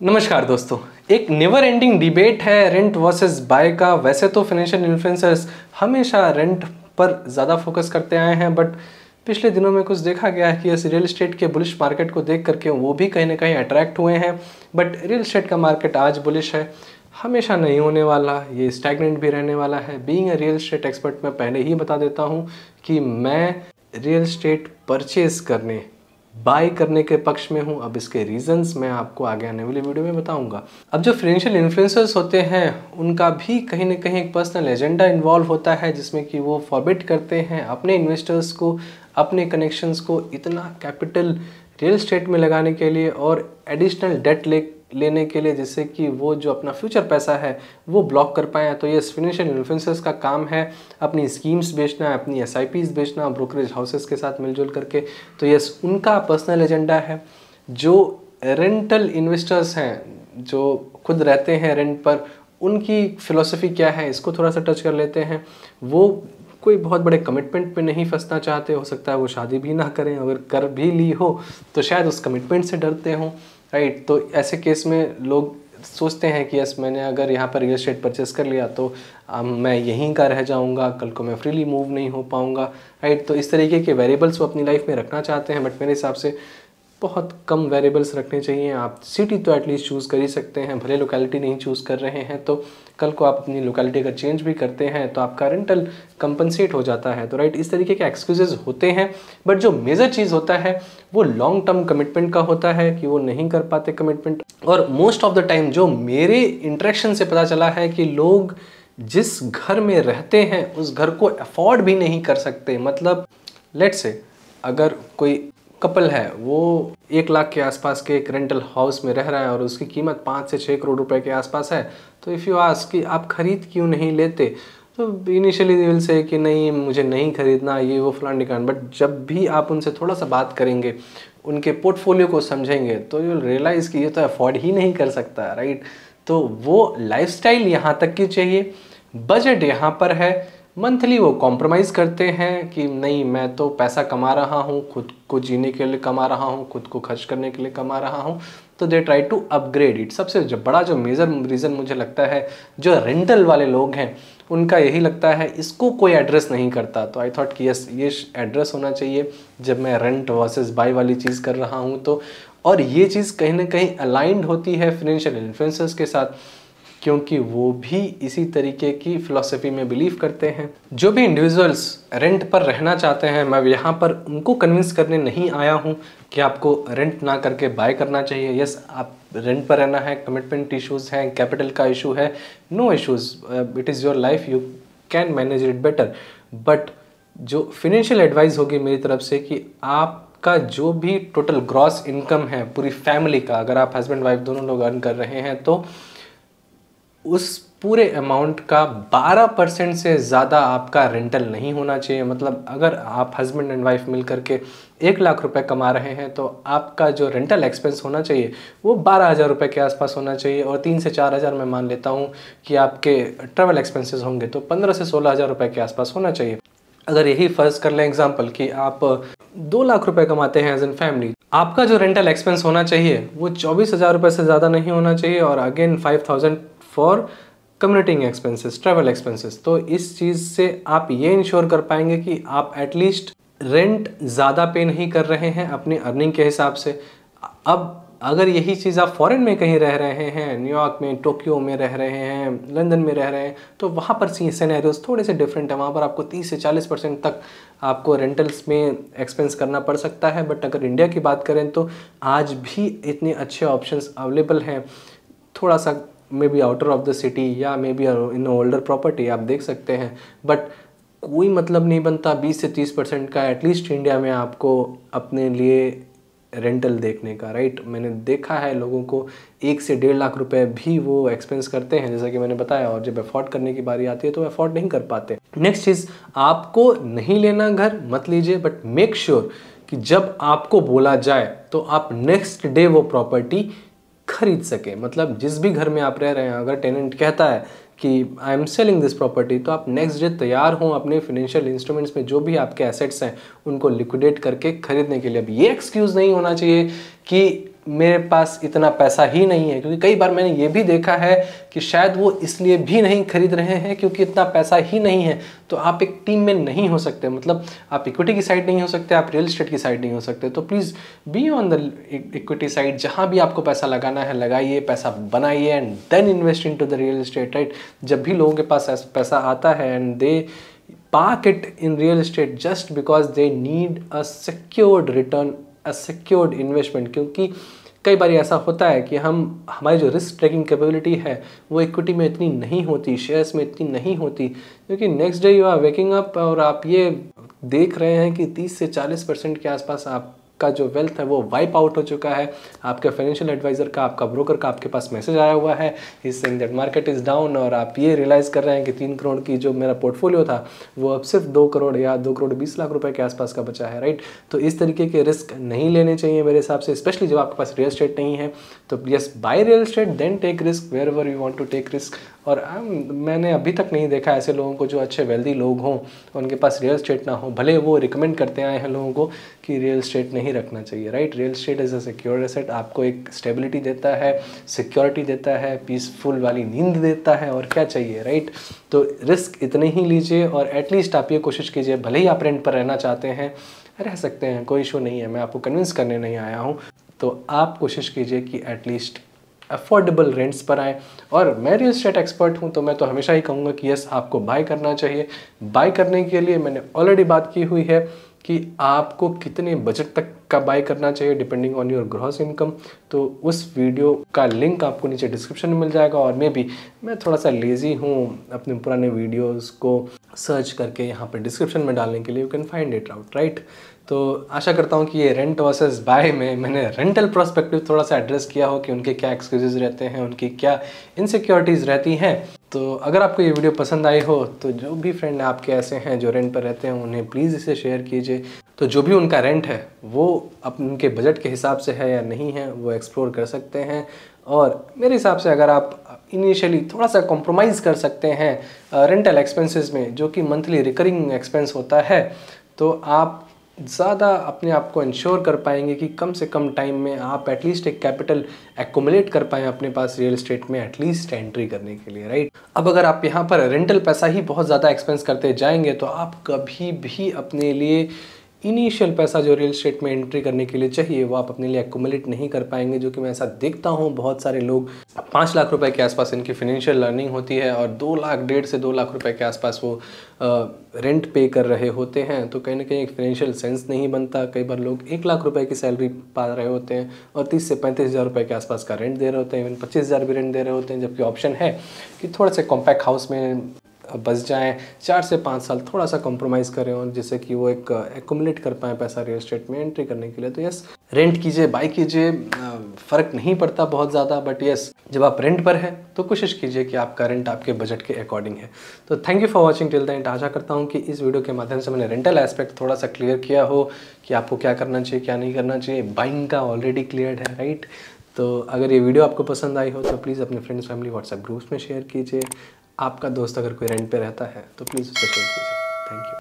नमस्कार दोस्तों। एक नेवर एंडिंग डिबेट है रेंट वर्सेस बाय का। वैसे तो फाइनेंशियल इन्फ्लुएंसर्स हमेशा रेंट पर ज़्यादा फोकस करते आए हैं, बट पिछले दिनों में कुछ देखा गया है कि इस रियल एस्टेट के बुलिश मार्केट को देख करके वो भी कहीं ना कहीं अट्रैक्ट हुए हैं। बट रियल एस्टेट का मार्केट आज बुलिश है, हमेशा नहीं होने वाला, ये स्टैग्नेंट भी रहने वाला है। Being a real estate expert मैं पहले ही बता देता हूँ कि मैं रियल एस्टेट परचेज करने बाय करने के पक्ष में हूं। अब इसके रीजंस मैं आपको आगे आने वाली वीडियो में बताऊंगा। अब जो फाइनेंशियल इन्फ्लुएंसर्स होते हैं उनका भी कहीं ना कहीं एक पर्सनल एजेंडा इन्वॉल्व होता है, जिसमें कि वो फॉरबिड करते हैं अपने इन्वेस्टर्स को, अपने कनेक्शंस को इतना कैपिटल रियल एस्टेट में लगाने के लिए और एडिशनल डेट लेने के लिए, जिससे कि वो जो अपना फ्यूचर पैसा है वो ब्लॉक कर पाएँ। तो ये फाइनेंशियल इन्फ्लुएंसर्स का काम है अपनी स्कीम्स बेचना, अपनी SIPs बेचना ब्रोकरेज हाउसेस के साथ मिलजुल करके। तो ये उनका पर्सनल एजेंडा है। जो रेंटल इन्वेस्टर्स हैं जो खुद रहते हैं रेंट पर, उनकी फ़िलॉसफी क्या है इसको थोड़ा सा टच कर लेते हैं। वो कोई बहुत बड़े कमिटमेंट पे नहीं फंसना चाहते, हो सकता है वो शादी भी ना करें, अगर कर भी ली हो तो शायद उस कमिटमेंट से डरते हों, राइट। तो ऐसे केस में लोग सोचते हैं कि यस, मैंने अगर यहाँ पर रियल एस्टेट परचेस कर लिया तो मैं यहीं का रह जाऊँगा, कल को मैं फ्रीली मूव नहीं हो पाऊँगा, राइट। तो इस तरीके के वेरिएबल्स वो अपनी लाइफ में रखना चाहते हैं, बट मेरे हिसाब से बहुत कम वेरिएबल्स रखने चाहिए। आप सिटी तो एटलीस्ट चूज़ कर ही सकते हैं, भले लोकेलिटी नहीं चूज़ कर रहे हैं तो कल को आप अपनी लोकेलिटी का चेंज भी करते हैं तो आपका रेंटल कंपनसेट हो जाता है। तो राइट, इस तरीके के एक्सक्यूजेज होते हैं, बट जो मेजर चीज़ होता है वो लॉन्ग टर्म कमिटमेंट का होता है कि वो नहीं कर पाते कमिटमेंट। और मोस्ट ऑफ द टाइम जो मेरे इंटरेक्शन से पता चला है कि लोग जिस घर में रहते हैं उस घर को अफोर्ड भी नहीं कर सकते। मतलब लेट्स से अगर कोई कपल है वो 1 लाख के आसपास के एक रेंटल हाउस में रह रहा है और उसकी कीमत 5 से 6 करोड़ रुपए के आसपास है, तो इफ़ यू आस्क कि आप खरीद क्यों नहीं लेते, तो इनिशियली दे विल से कि नहीं मुझे नहीं खरीदना, ये वो फलान ठिकान। बट जब भी आप उनसे थोड़ा सा बात करेंगे, उनके पोर्टफोलियो को समझेंगे, तो यू रियलाइज़ कि ये तो अफोर्ड ही नहीं कर सकता, राइट। तो वो लाइफस्टाइल यहाँ तक की चाहिए, बजट यहाँ पर है। मंथली वो कॉम्प्रोमाइज़ करते हैं कि नहीं मैं तो पैसा कमा रहा हूँ, खुद को जीने के लिए कमा रहा हूँ, खुद को खर्च करने के लिए कमा रहा हूँ, तो they try to upgrade it. सबसे बड़ा जो मेजर रीज़न मुझे लगता है जो रेंटल वाले लोग हैं उनका यही लगता है, इसको कोई एड्रेस नहीं करता। तो आई थॉट कि यस, ये एड्रेस होना चाहिए जब मैं रेंट वर्सेस बाय वाली चीज़ कर रहा हूँ तो। और ये चीज़ कहीं ना कहीं अलाइंड होती है फाइनेंशियल इन्फ्लुएंसर्स के साथ, क्योंकि वो भी इसी तरीके की फ़िलॉसफी में बिलीव करते हैं। जो भी इंडिविजुअल्स रेंट पर रहना चाहते हैं, मैं यहाँ पर उनको कन्विंस करने नहीं आया हूँ कि आपको रेंट ना करके बाय करना चाहिए। यस, आप रेंट पर रहना है, कमिटमेंट इश्यूज़ हैं, कैपिटल का इशू है, no issues, it is your life, you can manage it better. But जो फिनेंशियल एडवाइस होगी मेरी तरफ से कि आपका जो भी टोटल ग्रॉस इनकम है पूरी फैमिली का, अगर आप हस्बैंड वाइफ दोनों लोग अर्न कर रहे हैं, तो उस पूरे अमाउंट का 12% से ज़्यादा आपका रेंटल नहीं होना चाहिए। मतलब अगर आप हस्बैंड एंड वाइफ मिल करके 1 लाख रुपए कमा रहे हैं तो आपका जो रेंटल एक्सपेंस होना चाहिए वो 12,000 रुपये के आसपास होना चाहिए। और 3 से 4,000 मैं मान लेता हूँ कि आपके ट्रैवल एक्सपेंसेस होंगे, तो 15 से 16,000 रुपये के आसपास होना चाहिए। अगर यही फर्ज कर लें एग्जाम्पल कि आप 2 लाख रुपए कमाते हैं एज एन फैमिली, आपका जो रेंटल एक्सपेंस होना चाहिए वो 24,000 रुपये से ज़्यादा नहीं होना चाहिए। और again 5,000 for commuting expenses, travel expenses. तो इस चीज़ से आप ये इंश्योर कर पाएंगे कि आप एटलीस्ट रेंट ज़्यादा पे नहीं कर रहे हैं अपनी अर्निंग के हिसाब से। अब अगर यही चीज़ आप फॉरेन में कहीं रह रहे हैं, न्यूयॉर्क में, टोक्यो में रह रहे हैं, लंदन में रह रहे हैं, तो वहाँ पर सिनेरियोज थोड़े से डिफरेंट है। वहाँ पर आपको 30 से 40% तक आपको रेंटल्स में एक्सपेंस करना पड़ सकता है। बट अगर इंडिया की बात करें तो आज भी इतने अच्छे ऑप्शंस अवेलेबल हैं। थोड़ा सा maybe outer of the city या maybe in older property आप देख सकते हैं, बट कोई मतलब नहीं बनता 20 से 30% का एटलीस्ट इंडिया में आपको अपने लिए रेंटल देखने का, राइट। मैंने देखा है लोगों को 1 से 1.5 लाख रुपए भी वो एक्सपेंस करते हैं, जैसा कि मैंने बताया, और जब अफोर्ड करने की बारी आती है तो अफोर्ड नहीं कर पाते। नेक्स्ट चीज़, आपको नहीं लेना घर मत लीजिए, बट मेक श्योर कि जब आपको बोला जाए तो आप नेक्स्ट डे वो प्रॉपर्टी खरीद सके। मतलब जिस भी घर में आप रह रहे हैं, अगर टेनेंट कहता है कि I am selling this property, तो आप नेक्स्ट डे तैयार हों अपने फिनेंशियल इंस्ट्रूमेंट्स में जो भी आपके एसेट्स हैं उनको लिक्विडेट करके खरीदने के लिए। अब ये एक्सक्यूज़ नहीं होना चाहिए कि मेरे पास इतना पैसा ही नहीं है, क्योंकि कई बार मैंने ये भी देखा है कि शायद वो इसलिए भी नहीं खरीद रहे हैं क्योंकि इतना पैसा ही नहीं है। तो आप एक टीम में नहीं हो सकते, मतलब आप इक्विटी की साइड नहीं हो सकते, आप रियल एस्टेट की साइड नहीं हो सकते। तो please be on the equity side, जहाँ भी आपको पैसा लगाना है लगाइए, पैसा बनाइए and then invest in to the real estate, right. जब भी लोगों के पास पैसा आता है and they park it in real estate just because they need a secured return, a secured investment, क्योंकि कई बार ऐसा होता है कि हमारी जो रिस्क टेकिंग कैपेबिलिटी है वो इक्विटी में इतनी नहीं होती, शेयर्स में इतनी नहीं होती, क्योंकि next day you are waking up और आप ये देख रहे हैं कि 30 से 40% के आसपास आपका जो वेल्थ है वो वाइप आउट हो चुका है। आपके फाइनेंशियल एडवाइज़र का, आपका ब्रोकर का आपके पास मैसेज आया हुआ है, he saying that market is down, और आप ये रियलाइज़ कर रहे हैं कि 3 करोड़ की जो मेरा पोर्टफोलियो था वो अब सिर्फ 2 करोड़ या 2 करोड़ 20 लाख रुपए के आसपास का बचा है, राइट। तो इस तरीके के रिस्क नहीं लेने चाहिए मेरे हिसाब से, स्पेशली जब आपके पास रियल एस्टेट नहीं है। तो yes, by real estate then take risk wherever you want to take risk. और मैंने अभी तक नहीं देखा ऐसे लोगों को जो अच्छे वेल्दी लोग हों उनके पास रियल एस्टेट ना हो, भले वो रिकमेंड करते आए हैं लोगों को कि रियल एस्टेट नहीं रखना चाहिए, right. Real estate is a secure asset, आपको एक स्टेबिलिटी देता है, सिक्योरिटी देता है, पीसफुल वाली नींद देता है, और क्या चाहिए, राइट। तो रिस्क इतने ही लीजिए और एटलीस्ट आप ये कोशिश कीजिए, भले ही आप रेंट पर रहना चाहते हैं, रह सकते हैं, कोई इशू नहीं है, मैं आपको कन्विंस करने नहीं आया हूँ। तो आप कोशिश कीजिए कि एटलीस्ट अफोर्डेबल रेंट्स पर आए। और मैं रियल एस्टेट एक्सपर्ट हूँ तो मैं तो हमेशा ही कहूँगा कि यस, आपको बाय करना चाहिए। बाय करने के लिए मैंने ऑलरेडी बात की हुई है कि आपको कितने बजट तक का बाय करना चाहिए depending on your gross income. तो उस वीडियो का लिंक आपको नीचे डिस्क्रिप्शन में मिल जाएगा, और मैं थोड़ा सा लेज़ी हूँ अपने पुराने वीडियोस को सर्च करके यहाँ पे डिस्क्रिप्शन में डालने के लिए, you can find it out, right. तो आशा करता हूँ कि ये रेंट वर्सेस बाय में मैंने रेंटल पर्सपेक्टिव थोड़ा सा एड्रेस किया हो कि उनके क्या एक्सक्यूजेज रहते हैं, उनकी क्या इनसिक्योरिटीज़ रहती हैं। तो अगर आपको ये वीडियो पसंद आई हो तो जो भी फ्रेंड आपके ऐसे हैं जो रेंट पर रहते हैं उन्हें प्लीज़ इसे शेयर कीजिए। तो जो भी उनका रेंट है वो उनके बजट के हिसाब से है या नहीं है वो एक्सप्लोर कर सकते हैं। और मेरे हिसाब से अगर आप इनिशियली थोड़ा सा कॉम्प्रोमाइज़ कर सकते हैं रेंटल एक्सपेंसेस में, जो कि मंथली रिकरिंग एक्सपेंस होता है, तो आप ज़्यादा अपने आप को इंश्योर कर पाएंगे कि कम से कम टाइम में आप एटलीस्ट एक कैपिटल एक्युमुलेट कर पाएँ अपने पास रियल एस्टेट में एटलीस्ट एंट्री करने के लिए, राइट। अब अगर आप यहाँ पर रेंटल पैसा ही बहुत ज़्यादा एक्सपेंस करते जाएंगे तो आप कभी भी अपने लिए इनिशियल पैसा जो रियल एस्टेट में एंट्री करने के लिए चाहिए वो आप अपने लिए एक्युमुलेट नहीं कर पाएंगे, जो कि मैं ऐसा देखता हूँ बहुत सारे लोग 5 लाख रुपए के आसपास इनकी फिनेंशियल अर्निंग होती है और 1.5 से 2 लाख रुपए के आसपास वो रेंट पे कर रहे होते हैं। तो कहीं ना कहीं एक फिनेंशियल सेंस नहीं बनता। कई बार लोग 1 लाख रुपए की सैलरी पा रहे होते हैं और 30 से 35 हज़ार रुपये के आसपास का रेंट दे रहे होते हैं, इवन 25 हज़ार भी रेंट दे रहे होते हैं, जबकि ऑप्शन है कि थोड़ा सा कॉम्पैक्ट हाउस में बस जाएं, 4 से 5 साल थोड़ा सा कॉम्प्रोमाइज़ करें और जिससे कि वो एक एक्युमुलेट कर पाएँ पैसा रियल एस्टेट में एंट्री करने के लिए। तो यस, रेंट कीजिए, बाय कीजिए, फ़र्क नहीं पड़ता बहुत ज़्यादा, बट यस, जब आप रेंट पर हैं तो कोशिश कीजिए कि आपका रेंट आपके बजट के अकॉर्डिंग है। तो thank you for watching till the end. आशा करता हूँ कि इस वीडियो के माध्यम से मैंने रेंटल एस्पेक्ट थोड़ा सा क्लियर किया हो कि आपको क्या करना चाहिए, क्या नहीं करना चाहिए। बाइंग का ऑलरेडी क्लियर है, राइट। तो अगर ये वीडियो आपको पसंद आई हो तो प्लीज़ अपने फ्रेंड्स, फैमिली, व्हाट्सएप ग्रुप्स में शेयर कीजिए। आपका दोस्त अगर कोई रेंट पे रहता है तो प्लीज़ उससे शेयर कीजिए। Thank you.